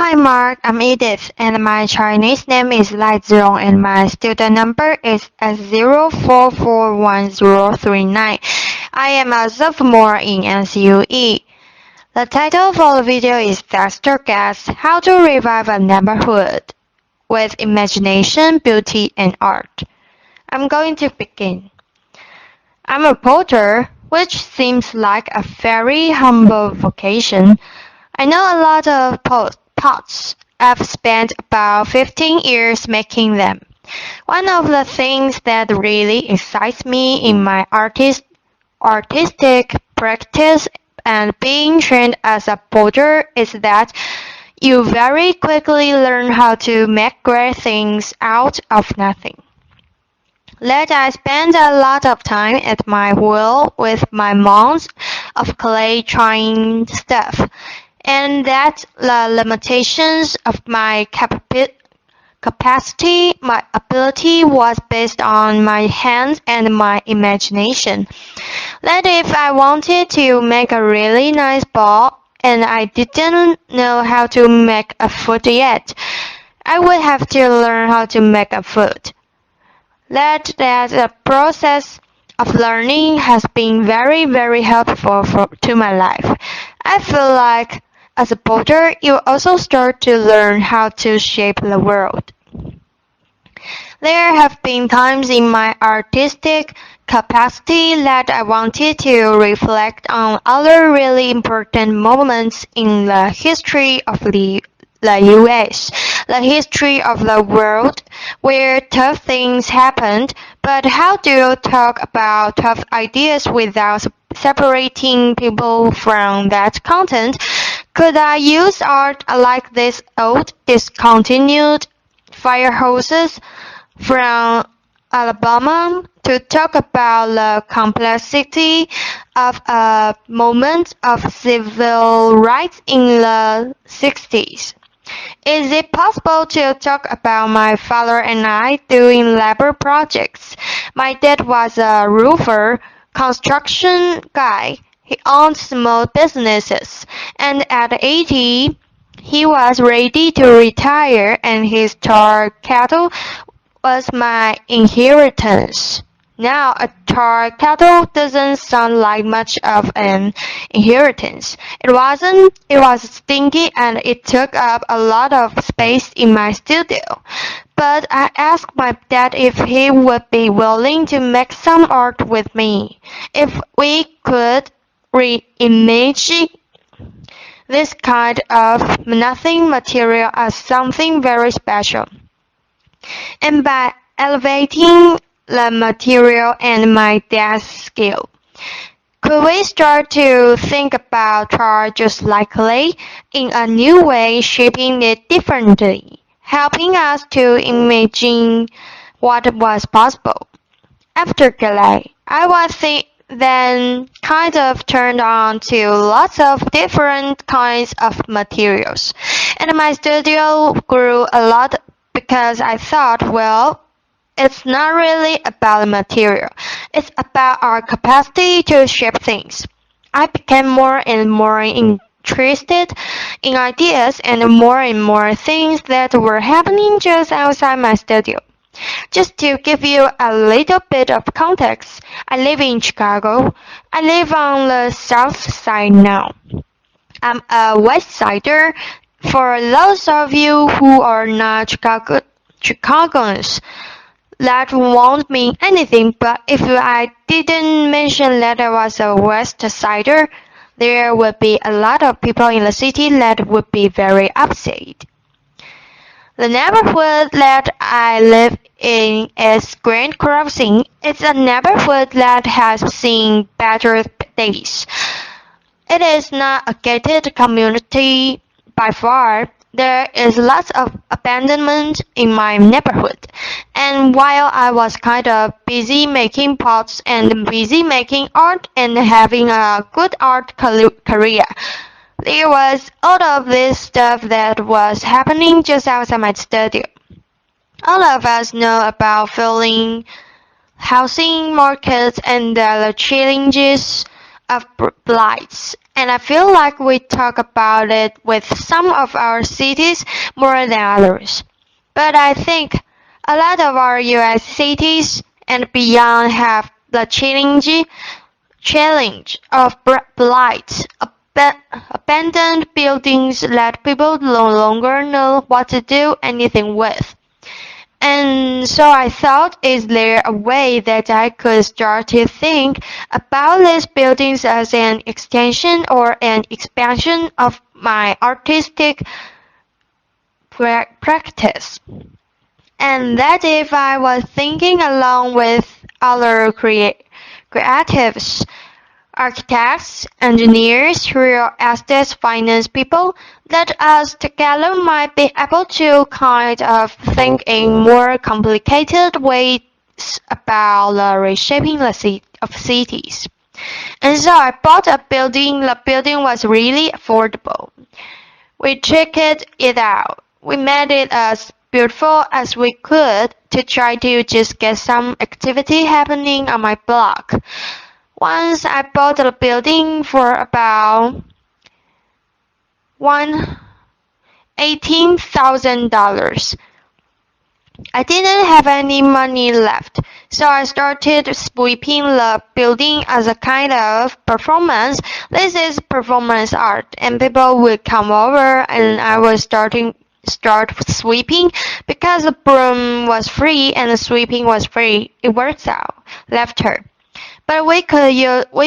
Hi Mark, I'm Edith and my Chinese name is Lai Zhong and my student number is S04411039. I am a sophomore in NCUE. The title for the video is Theaster Guess How to Revive a Neighborhood with Imagination, Beauty, and Art. I'm going to begin. I'm a potter, which seems like a very humble vocation. I know a lot of pots. I've spent about 15 years making them. One of the things that really excites me in my artistic practice and being trained as a potter is that you very quickly learn how to make great things out of nothing. That I spend a lot of time at my wheel with my mounds of clay trying stuff, and that the limitations of my capacity, my ability was based on my hands and my imagination. That if I wanted to make a really nice ball and I didn't know how to make a foot yet, I would have to learn how to make a foot. That the process of learning has been very helpful to my life. I feel like as a potter, you also start to learn how to shape the world. There have been times in my artistic capacity that I wanted to reflect on other really important moments in the history of the US, the history of the world, where tough things happened, but how do you talk about tough ideas without separating people from that content? Could I use art like this old, discontinued fire hoses from Alabama to talk about the complexity of a moment of civil rights in the 60s? Is it possible to talk about my father and I doing labor projects? My dad was a roofer, construction guy. He owned small businesses, and at 80, he was ready to retire, and his tar kettle was my inheritance. Now, a tar kettle doesn't sound like much of an inheritance. It wasn't. It was stinky and it took up a lot of space in my studio. But I asked my dad if he would be willing to make some art with me. If we could reimagine this kind of nothing material as something very special. And by elevating the material and my dad's skill, could we start to think about tar just like clay in a new way, shaping it differently, helping us to imagine what was possible? After clay, I was then kind of turned on to lots of different kinds of materials, and my studio grew a lot because I thought, well, it's not really about the material. It's about our capacity to shape things. I became more and more interested in ideas and more things that were happening just outside my studio. Just to give you a little bit of context, I live in Chicago. I live on the south side now. I'm a West Sider. For those of you who are not Chicagoans, that won't mean anything, but if I didn't mention that I was a West Sider, there would be a lot of people in the city that would be very upset. The neighborhood that I live in is Grand Crossing. It's a neighborhood that has seen better days. It is not a gated community by far. There is lots of abandonment in my neighborhood. And while I was kind of busy making pots and busy making art and having a good art career, there was all of this stuff that was happening just outside my studio. All of us know about filling housing markets and the challenges of blights And I feel like we talk about it with some of our cities more than others. But I think a lot of our US cities and beyond have the challenge of blight, abandoned buildings that people no longer know what to do anything with. And so I thought, is there a way that I could start to think about these buildings as an extension or an expansion of my artistic practice? And that if I was thinking along with other creatives, architects, engineers, real estate finance people, that us together might be able to kind of think in more complicated ways about the reshaping of cities. And so I bought a building. The building was really affordable. We checked it out. We made it as beautiful as we could to try to just get some activity happening on my block. Once I bought the building for about $18,000. I didn't have any money left, so I started sweeping the building as a kind of performance. This is performance art, and people would come over, and I was start sweeping because the broom was free and the sweeping was free. It works out. Left her. But we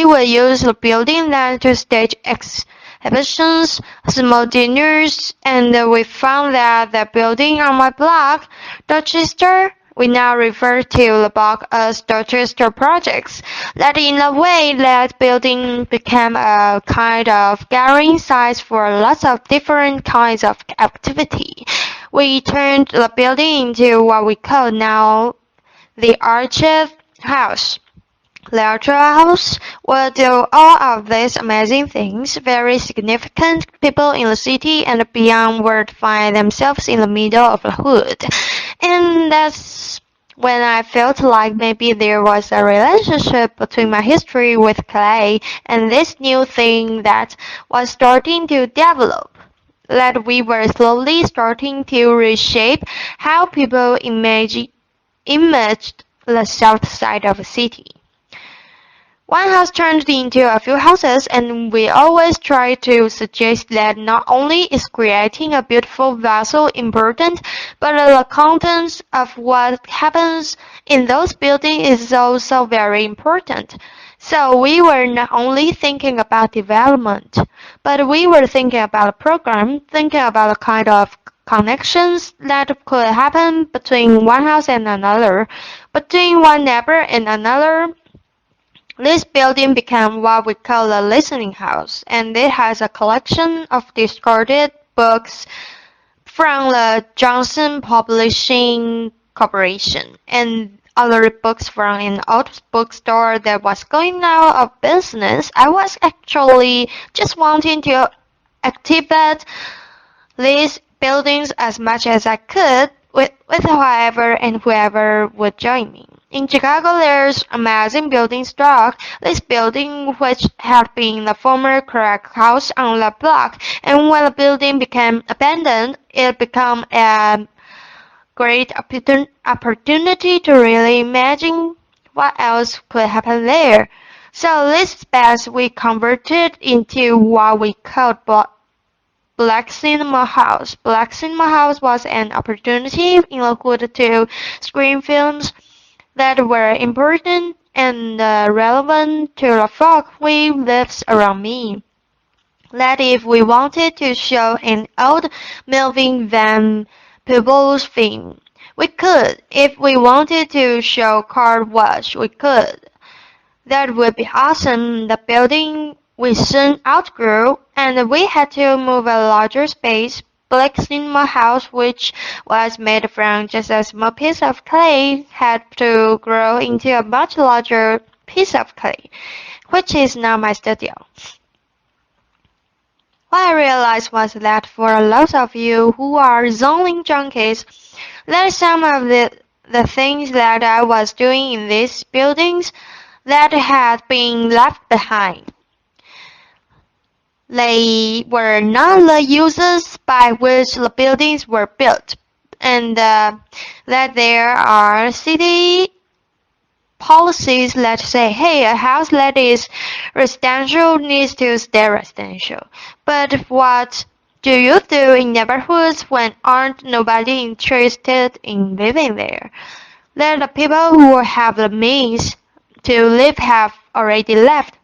would use the building then to stage exhibitions, small dinners, and we found that the building on my block, Dorchester, we now refer to the block as Dorchester Projects, that in a way that building became a kind of gathering site for lots of different kinds of activity. We turned the building into what we call now the Archive House. Lecture house will do all of these amazing things. Very significant people in the city and beyond would find themselves in the middle of the hood. And that's when I felt like maybe there was a relationship between my history with clay and this new thing that was starting to develop. That we were slowly starting to reshape how people imaged the south side of a city. One house turned into a few houses, and we always try to suggest that not only is creating a beautiful vessel important, but the contents of what happens in those buildings is also very important. So we were not only thinking about development, but we were thinking about a program, thinking about the kind of connections that could happen between one house and another, between one neighbor and another. This building became what we call a listening house, and it has a collection of discarded books from the Johnson Publishing Corporation and other books from an old bookstore that was going out of business. I was actually just wanting to activate these buildings as much as I could with whoever and whoever would join me. In Chicago, there's amazing building stock. This building, which had been the former crack house on the block, and when the building became abandoned, it became a great opportunity to really imagine what else could happen there. So this space we converted into what we called Black Cinema House. Black Cinema House was an opportunity in the hood to screen films that were important and relevant to the folk who lives around me. That if we wanted to show an old Melvin Van Peebles film, we could. If we wanted to show car wash, we could. That would be awesome. The building we soon outgrew, and we had to move a larger space. Black Cinema House, which was made from just a small piece of clay, had to grow into a much larger piece of clay, which is now my studio. What I realized was that for a lot of you who are zoning junkies, that some of the things that I was doing in these buildings that had been left behind. They were not the uses by which the buildings were built, and that there are city policies that say, hey, a house that is residential needs to stay residential. But what do you do in neighborhoods when aren't nobody interested in living there? That the people who have the means to live have already left.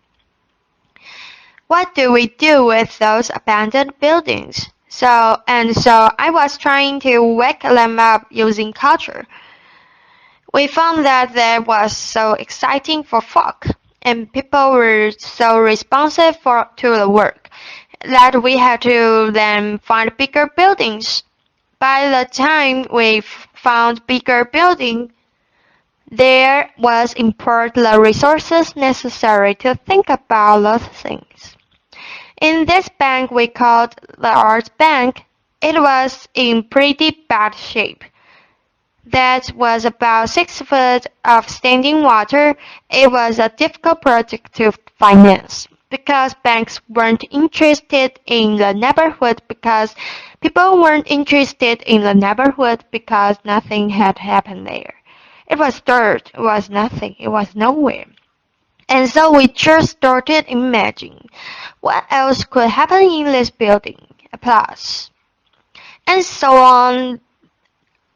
What do we do with those abandoned buildings? So I was trying to wake them up using culture. We found that that was so exciting for folk, and people were so responsive to the work, that we had to then find bigger buildings. By the time we found bigger building, there was import the resources necessary to think about those things. In this bank we called the Art Bank, it was in pretty bad shape. That was about 6 feet of standing water. It was a difficult project to finance because banks weren't interested in the neighborhood because people weren't interested in the neighborhood because nothing had happened there. It was dirt, it was nothing, it was nowhere. And so we just started imagining what else could happen in this building. Applause. And so on.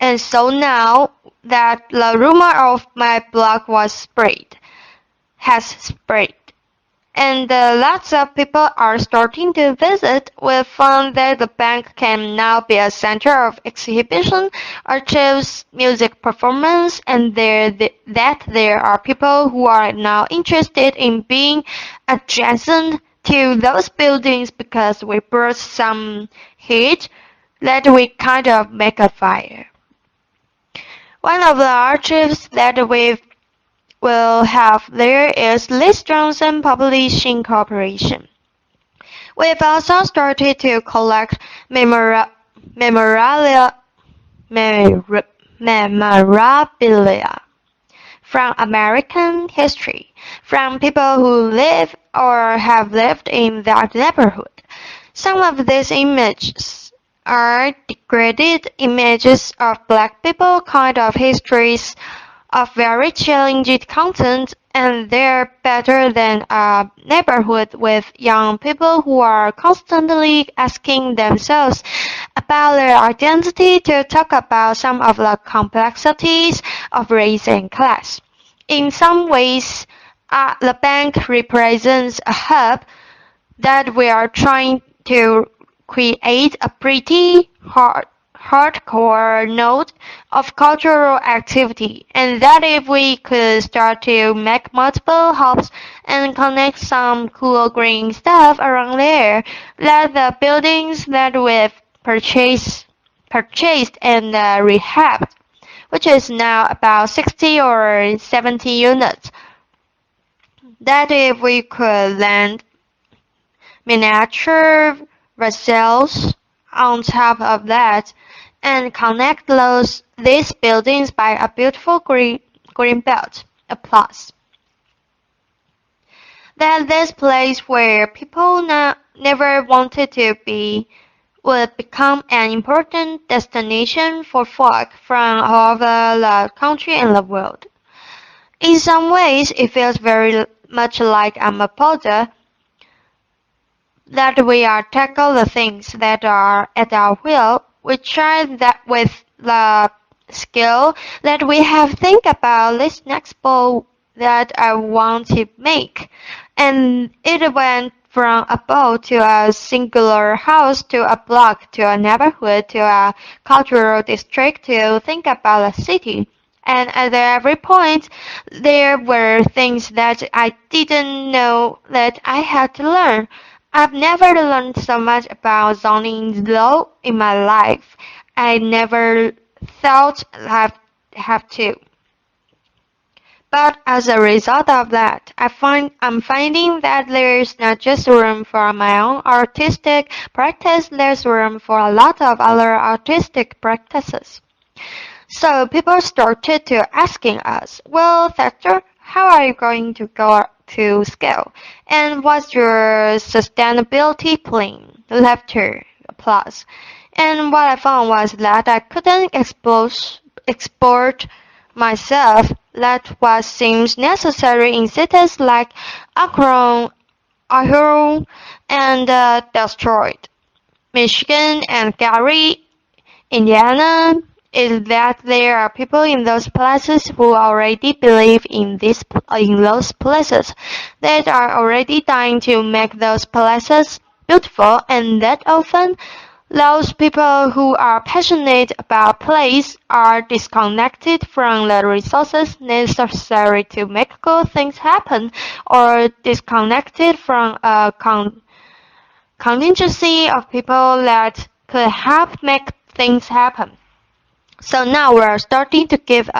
And so now that the rumor of my blog has spread, and lots of people are starting to visit, we found that the bank can now be a center of exhibition, archives, music performance, and that there are people who are now interested in being adjacent to those buildings because we brought some heat that we kind of make a fire. One of the archives that we will have there is Liz Johnson Publishing Corporation. We've also started to collect memorabilia from American history, from people who live or have lived in that neighborhood. Some of these images are degraded images of black people, kind of histories of very challenging content, and they're better than a neighborhood with young people who are constantly asking themselves about their identity to talk about some of the complexities of race and class. In some ways, the bank represents a hub that we are trying to create a pretty hardcore node of cultural activity, and that if we could start to make multiple hubs and connect some cool green stuff around there, that the buildings that we've purchased and rehabbed, which is now about 60 or 70 units, that if we could land miniature vassals on top of that and connect these buildings by a beautiful green belt. Applause. That this place where people never wanted to be would become an important destination for folk from all over the country and the world. In some ways, it feels very much like a Mapoda, that we are tackle the things that are at our will. We try that with the skill that we have think about this next bowl that I want to make. And it went from a bowl to a singular house to a block to a neighborhood to a cultural district to think about a city. And at every point, there were things that I didn't know that I had to learn. I've never learned so much about zoning law in my life. I never thought I'd have to. But as a result of that, I'm finding that there's not just room for my own artistic practice, there's room for a lot of other artistic practices. So people started to asking us, well, Theaster, how are you going to to scale? And what's your sustainability plan? Laughter, applause. And what I found was that I couldn't export myself. That what seems necessary in cities like Akron, Ohio, and Detroit, Michigan, and Gary, Indiana, is that there are people in those places who already believe in those places, that are already dying to make those places beautiful, and that often those people who are passionate about place are disconnected from the resources necessary to make good things happen, or disconnected from a contingency of people that could help make things happen. So now we're starting to give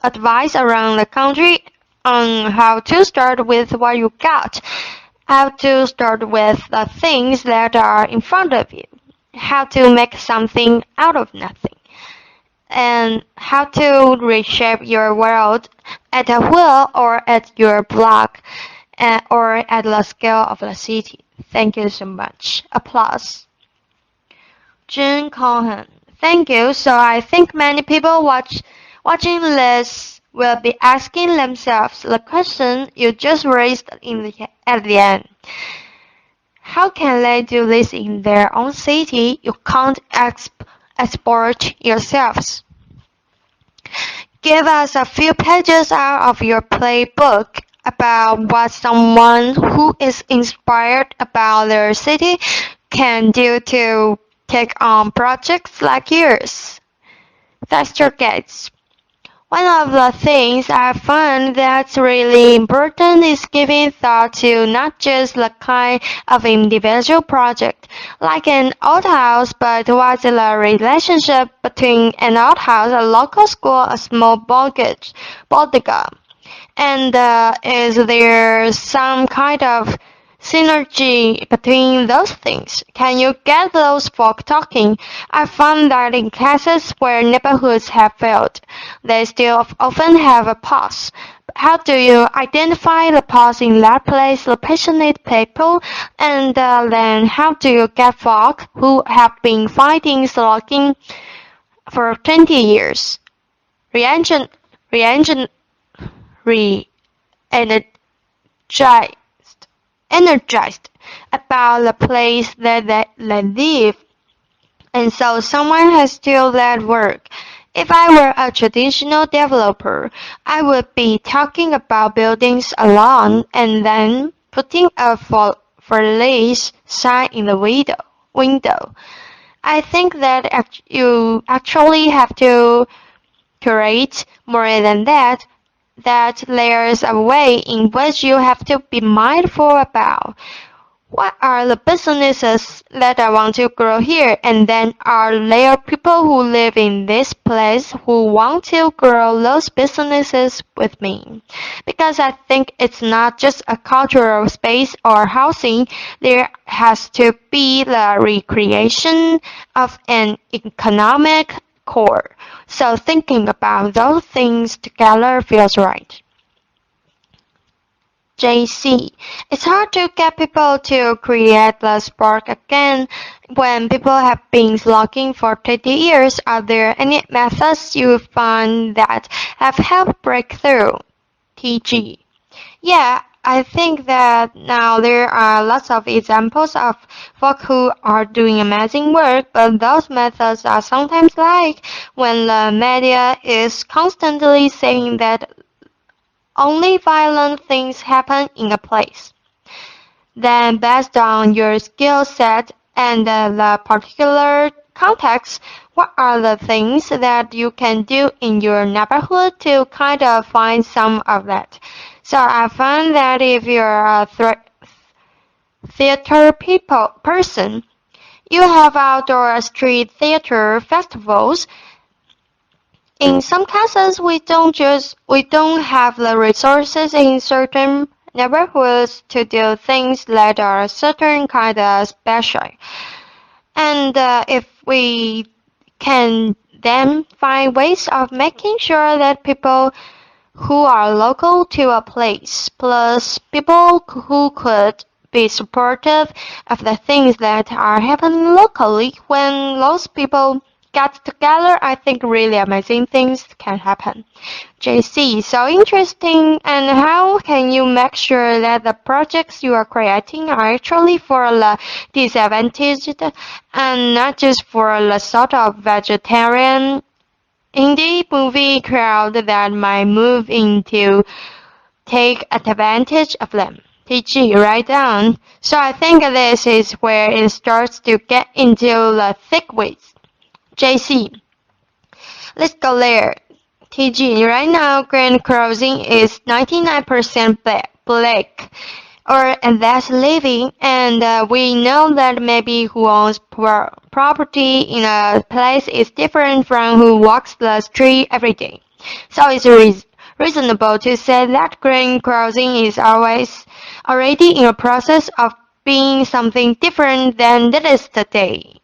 advice around the country on how to start with what you got, how to start with the things that are in front of you, how to make something out of nothing, and how to reshape your world at a wheel or at your block or at the scale of the city. Thank you so much. Applause. June Cohen. Thank you. So I think many people watching this will be asking themselves the question you just raised at the end. How can they do this in their own city? You can't export yourselves. Give us a few pages out of your playbook about what someone who is inspired about their city can do to take on projects like yours. Theaster Gates. One of the things I find that's really important is giving thought to not just the kind of individual project, like an old house, but what's the relationship between an old house, a local school, a small bodega, and is there some kind of synergy between those things? Can you get those folk talking? I found that in cases where neighborhoods have failed, they still often have a pause. How do you identify the pause in that place, the passionate people, and then how do you get folk who have been fighting slugging for 20 years? Re-engine, re-engine, re-energized energized about the place that they live, and so someone has to do that work. If I were a traditional developer, I would be talking about buildings alone and then putting a for lease sign in the window. I think that you actually have to curate more than that, that there's a way in which you have to be mindful about what are the businesses that I want to grow here, and then are there people who live in this place who want to grow those businesses with me? Because I think it's not just a cultural space or housing, there has to be the recreation of an economic core. So thinking about those things together feels right. JC. It's hard to get people to create the spark again when people have been slogging for 30 years. Are there any methods you find that have helped break through? TG. Yeah, I think that now there are lots of examples of folk who are doing amazing work, but those methods are sometimes like when the media is constantly saying that only violent things happen in a place. Then based on your skill set and the particular context, what are the things that you can do in your neighborhood to kind of find some of that? So I found that if you're a theater person, you have outdoor street theater festivals. In some cases, we don't have the resources in certain neighborhoods to do things that are certain kind of special. And if we can then find ways of making sure that people who are local to a place, plus people who could be supportive of the things that are happening locally. When those people get together, I think really amazing things can happen. JC, so interesting. And how can you make sure that the projects you are creating are actually for the disadvantaged and not just for the sort of vegetarian indie movie crowd that might move in to take advantage of them? TG, write down. So I think this is where it starts to get into the thick weeds. JC, let's go there. TG, right now Grand Crossing is 99% black, or and that's living, and we know that maybe who owns property in a place is different from who walks the street every day. So it's reasonable to say that Grand Crossing is always already in a process of being something different than it is today.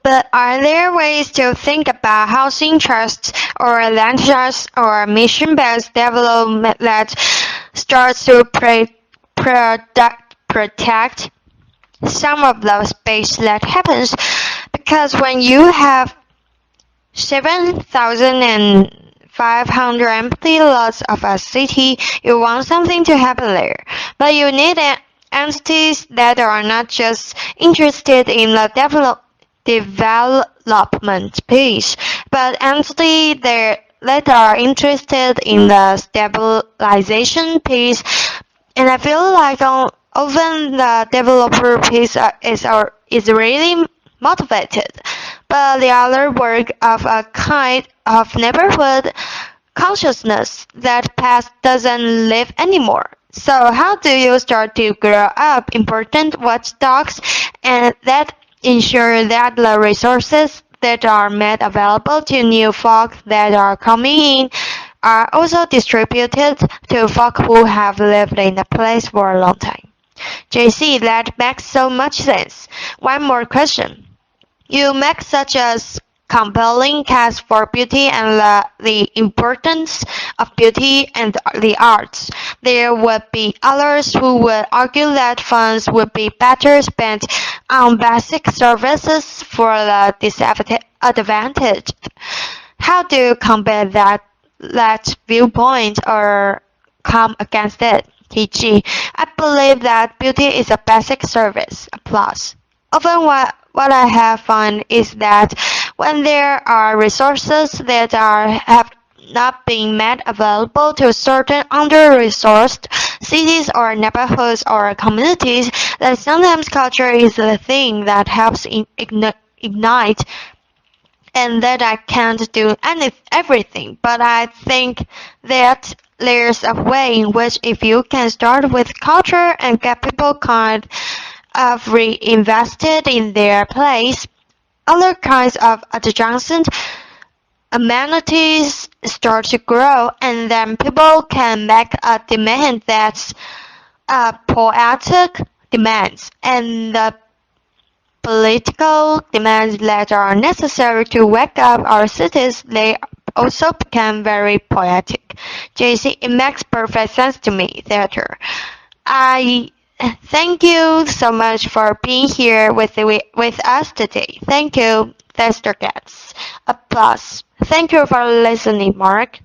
But are there ways to think about housing trusts or land trusts or mission-based development that starts to protect some of the space that happens? Because when you have 7,500 empty lots of a city, you want something to happen there. But you need entities that are not just interested in the development piece, but entities that are interested in the stabilization piece. And I feel like often the developer piece is really motivated, but the other work of a kind of neighborhood consciousness that past doesn't live anymore. So how do you start to grow up important watchdogs and that ensure that the resources that are made available to new folk that are coming in are also distributed to folk who have lived in the place for a long time? JC, that makes so much sense. One more question. You make such a compelling case for beauty and the importance of beauty and the arts. There would be others who would argue that funds would be better spent on basic services for the disadvantaged. How do you combat that viewpoint or come against it? TG, I believe that beauty is a basic service. Applause. Often what I have found is that when there are resources that have not been made available to certain under-resourced cities or neighborhoods or communities, that sometimes culture is the thing that helps ignite, and that I can't do everything. But I think that there's a way in which if you can start with culture and get people kind of reinvested in their place, other kinds of adjacent amenities start to grow, and then people can make a demand that's poetic demands, and the political demands that are necessary to wake up our cities, they also become very poetic. JC, it makes perfect sense to me, Theater. I thank you so much for being here with us today. Thank you, Theaster Cats. Applause. Thank you for listening, Mark.